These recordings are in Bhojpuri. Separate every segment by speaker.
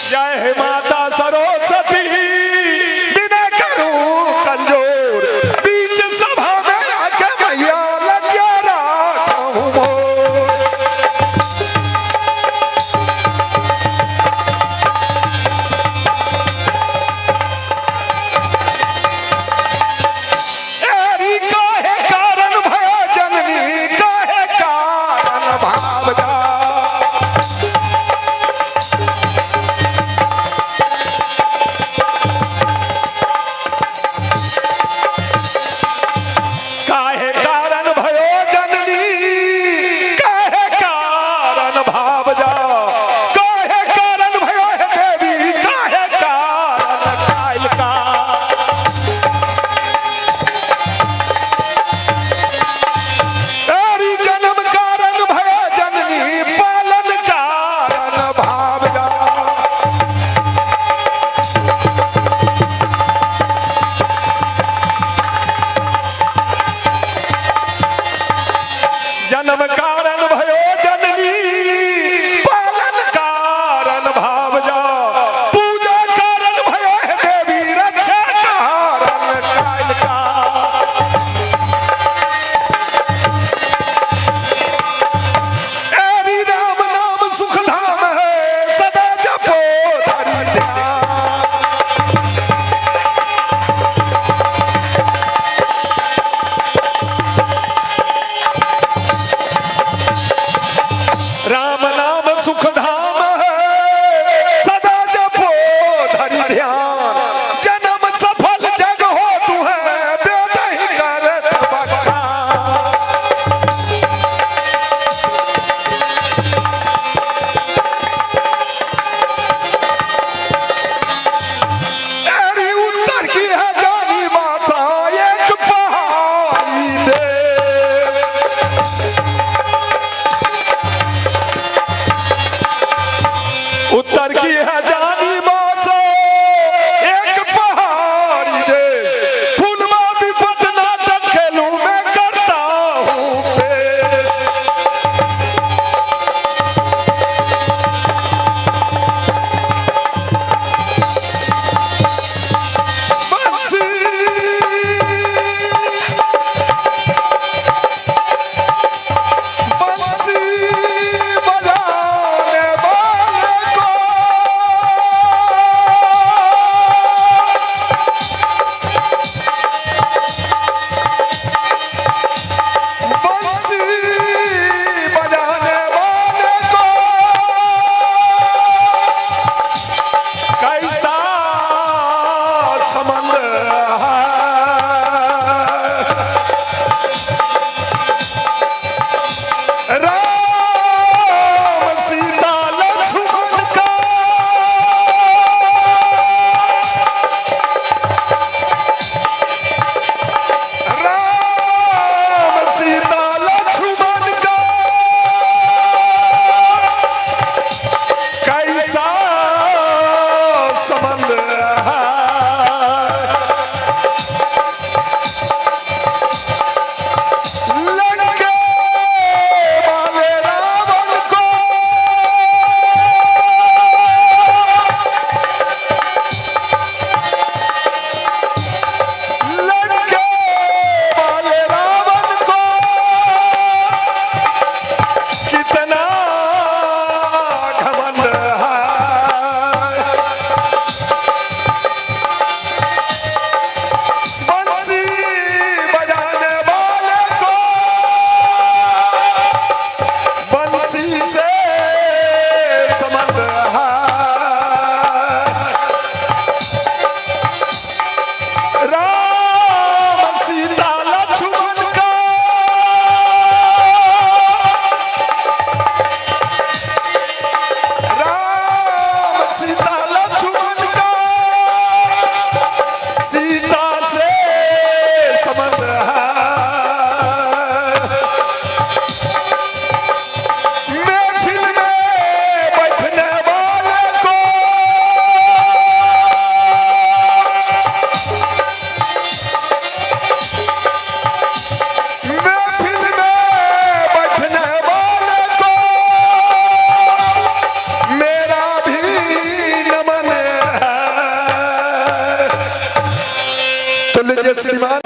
Speaker 1: जय माता सरस्वती बिना करूं कमजोर बीच सभा में आके मैया लज्जा राखूं मोर। एरी काहे कारण भयो जननी काहे कारण भाव जा। काहे कारण भयो जननी काहे कारण भाव जा। काहे कारण भयो हे देवी काहे कारण कायल का। एरी जन्म कारण भयो जननी पालन कारण भाव जा। जन्म कारण भयो जननी पालन कारण भाव जा। पूजा कारण भयो हे देवी रक्षा कारण कायल का। एरी राम नाम सुख धाम है सदा जपो धरि ध्यान। राम नाम सुख धाम है सदा जपो धरि ध्यान। जन्म सफल जग हो तू है वेद ही करत बखान। एरी उत्तर की है जानी माता एक पहाड़ी देश। उत्तर की है जानी माता एक पहाड़ी देश। फूलवा विपत नाटक खेलूं मैं करता हूँ पेश। बंसी बंसी बजाने वाले को श्रीमान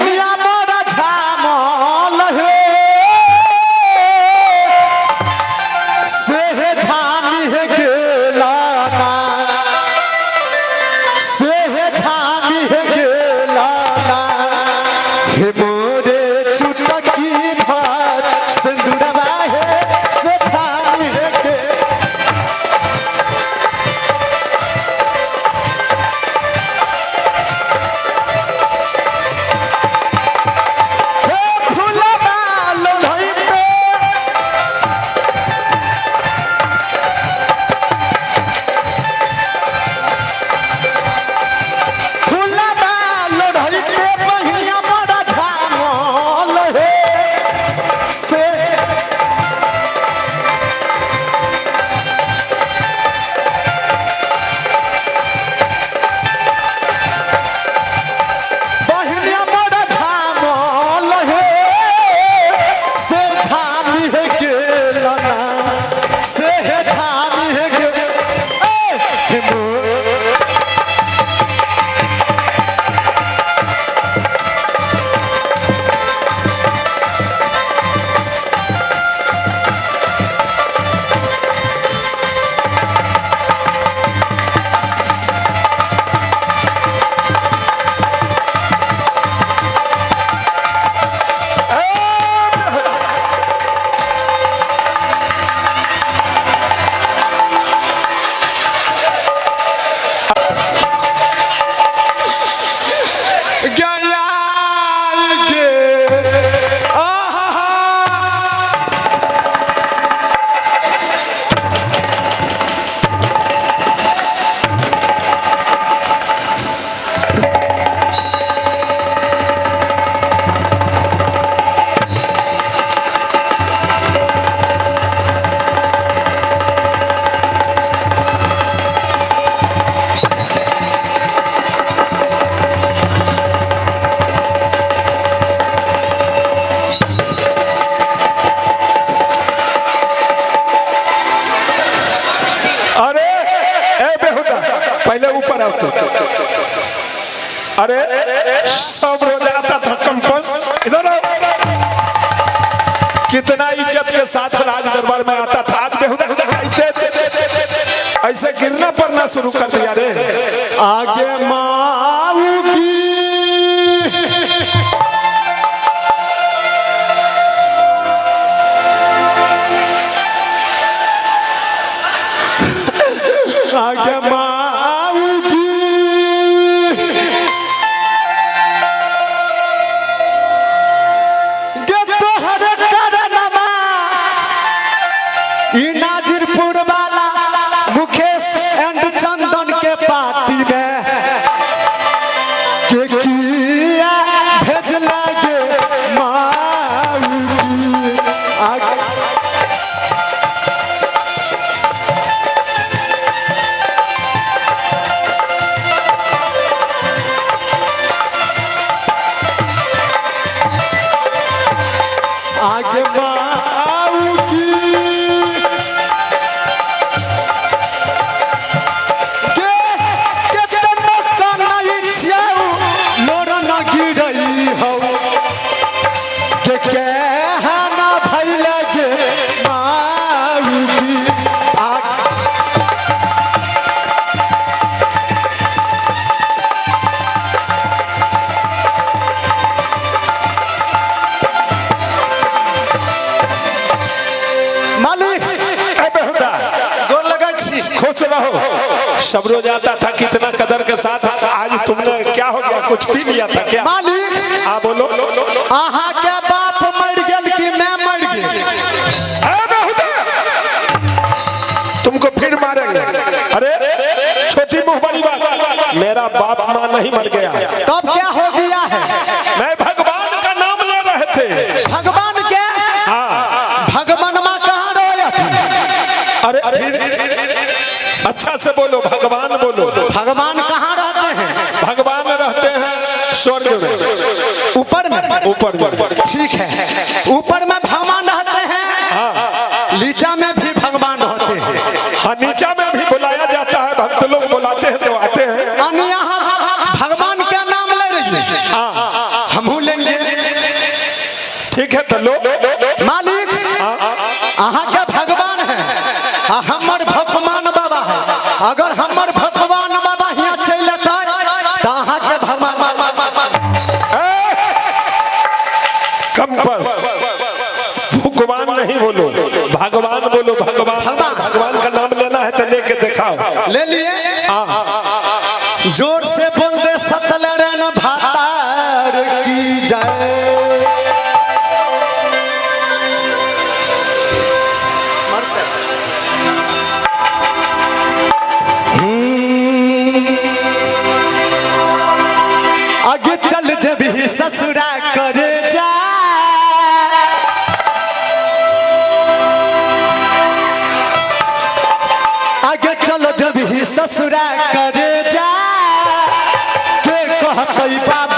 Speaker 1: अरे सब रोज आता था कंपस इधर कितना इज्जत के साथ राज दरबार में आता था। आज बेहुदा ऐसे गिरना पड़ना शुरू कर दिया रे।
Speaker 2: आगे माऊ की आगे माऊ की नाजिरपुर वाला मुकेश एंड चंदन के पार्टी में के किया भेज लगे आगे माऊ की
Speaker 1: सब रोज आता था कितना कदर के साथ। आज तुमने क्या हो गया, कुछ पी लिया था क्या?
Speaker 2: मालिक
Speaker 1: हाँ बोलो।
Speaker 2: आहा क्या बाप मर गया कि मैं मर गया?
Speaker 1: तुमको फिर मारेंगे। अरे छोटी मुंह बड़ी बात, मेरा बाप माँ नहीं मर गया।
Speaker 2: तब क्या हो गया है?
Speaker 1: मैं भगवान का नाम ले रहे थे।
Speaker 2: भगवान क्या?
Speaker 1: हाँ
Speaker 2: भगवान माँ कहाँ रोया थी?
Speaker 1: अरे अच्छा से बोलो, भगवान बोलो।
Speaker 2: भगवान कहाँ रहते हैं?
Speaker 1: भगवान रहते हैं स्वर्ग में,
Speaker 2: ऊपर में।
Speaker 1: ऊपर में
Speaker 2: ठीक है, ऊपर में भगवान रहते हैं।
Speaker 1: हाँ
Speaker 2: नीचा में भी भगवान रहते हैं।
Speaker 1: हाँ नीचा में भी बुलाया जाता है, भक्त लोग बुलाते हैं तो आते हैं।
Speaker 2: यहाँ भगवान क्या नाम ले रही है?
Speaker 1: ठीक है तो लो
Speaker 2: मालिक अहाँ के भगवान है आ हमर भगवान बाबा है। अगर हमर भगवान बाबा यहाँ चल जाता तो अहाँ के भगवान
Speaker 1: कंपस भगवान नहीं बोलो, भगवान बोलो। भगवान भगवान का नाम लेना है तो लेके दिखाओ।
Speaker 2: ले लिए जोर से बोल दे सतलरन भातार की जय। आगे चल जब ही ससुरा करे जा आगे चलो जब ही ससुरा करे जा के कहतई बाबा